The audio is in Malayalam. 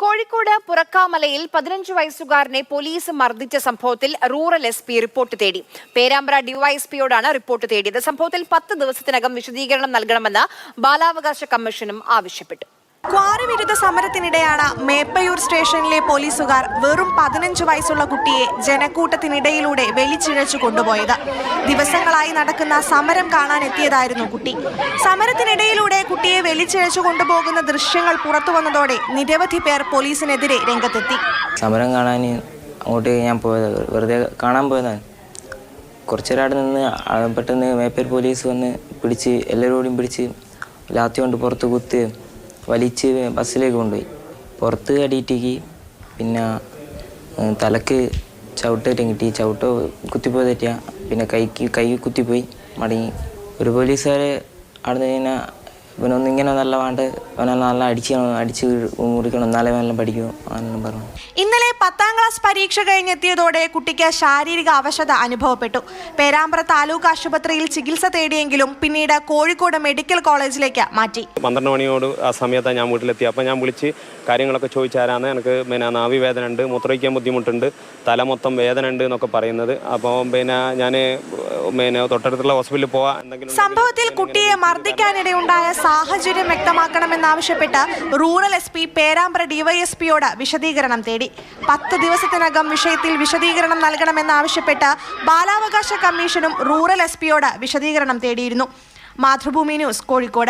കോഴിക്കോട് പുറക്കാമലയിൽ 15 വയസ്സുകാരനെ പോലീസ് മർദ്ദിച്ച സംഭവത്തിൽ റൂറൽ എസ്.പി റിപ്പോർട്ട് തേടി. പേരാമ്പ്ര ഡിവൈഎസ്പിയോടാണ് റിപ്പോർട്ട് തേടിയത്. സംഭവത്തിൽ 10 ദിവസത്തിനകം വിശദീകരണം നൽകണമെന്ന് ബാലാവകാശ കമ്മീഷനും ആവശ്യപ്പെട്ടു. ക്വാറി വിരുദ്ധ സമരത്തിനിടെയാണ് മേപ്പയൂർ സ്റ്റേഷനിലെ പോലീസുകാർ വെറും 15 വയസ്സുള്ള കുട്ടിയെ ജനക്കൂട്ടത്തിനിടയിലൂടെ വലിച്ചിഴച്ചു കൊണ്ടുപോയത്. ദിവസങ്ങളായി നടക്കുന്ന സമരം കാണാനെത്തിയതായിരുന്നു കുട്ടി. സമരത്തിനിടയിലൂടെ കുട്ടിയെ വലിച്ചിഴച്ചു കൊണ്ടുപോകുന്ന ദൃശ്യങ്ങൾ പുറത്തു വന്നതോടെ നിരവധി പേർ പോലീസിനെതിരെ രംഗത്തെത്തി. സമരം കാണാൻ അങ്ങോട്ട് ഞാൻ പോയത് വെറുതെ കാണാൻ പോയതാണ്. കുറച്ചൊരാട് നിന്ന് പെട്ടെന്ന് മേപ്പയൂർ പോലീസ് വന്ന് പിടിച്ച് എല്ലാവരോടും പിടിച്ച് ലാത്തി കൊണ്ട് പുറത്ത് കുത്തി വലിച്ച് ബസ്സിലേക്ക് കൊണ്ടുപോയി. പുറത്ത് അടിയിട്ടേക്ക് പിന്നെ തലക്ക് ചവിട്ടേറ്റം കിട്ടി. ചവിട്ട് കുത്തിപ്പോയി തെറ്റിയ പിന്നെ കൈ കുത്തിപ്പോയി മടങ്ങി. ഒരു പോലീസുകാരെ അവിടെ നിന്ന് കഴിഞ്ഞാൽ ഇവനൊന്നിങ്ങനെ നല്ല വേണ്ട അവനെ നല്ല അടിച്ച് മുറിക്കണം, എന്നാലേ നല്ല പഠിക്കും അങ്ങനെ പറഞ്ഞു. ഇന്നലെ 10ാം ക്ലാസ് പരീക്ഷ കഴിഞ്ഞെത്തിയതോടെ കുട്ടിക്ക് ശാരീരിക അവശത അനുഭവപ്പെട്ടു. പേരാമ്പ്ര താലൂക്ക് ആശുപത്രിയിൽ ചികിത്സ തേടിയെങ്കിലും പിന്നീട് കോഴിക്കോട് മെഡിക്കൽ കോളേജിലേക്ക് മാറ്റി. 12 മണിയോട് ആ സമയത്താണ് ഞാൻ വീട്ടിലെത്തി. അപ്പം ഞാൻ വിളിച്ച് കാര്യങ്ങളൊക്കെ ചോദിച്ചാരാണ് എനിക്ക് നാവി വേദന ഉണ്ട്, മൂത്രമൊഴിക്കാൻ ബുദ്ധിമുട്ടുണ്ട്, തല മൊത്തം വേദന ഉണ്ട് എന്നൊക്കെ പറയുന്നത്. അപ്പോൾ ഞാൻ തൊട്ടടുത്തുള്ള ഹോസ്പിറ്റലിൽ പോവാ. സംഭവത്തിൽ കുട്ടിയെ മർദ്ദിക്കാനിടയുണ്ടായ സാഹചര്യം വ്യക്തമാക്കണമെന്നാവശ്യപ്പെട്ട് റൂറൽ എസ്.പി പേരാമ്പ്ര ഡിവൈഎസ്പിയോട് വിശദീകരണം തേടി. 10 ദിവസത്തിനകം വിഷയത്തിൽ വിശദീകരണം നൽകണമെന്നാവശ്യപ്പെട്ട് ബാലാവകാശ കമ്മീഷനും റൂറൽ എസ്.പിയോട് വിശദീകരണം തേടിയിരുന്നു. മാതൃഭൂമി ന്യൂസ്, കോഴിക്കോട്.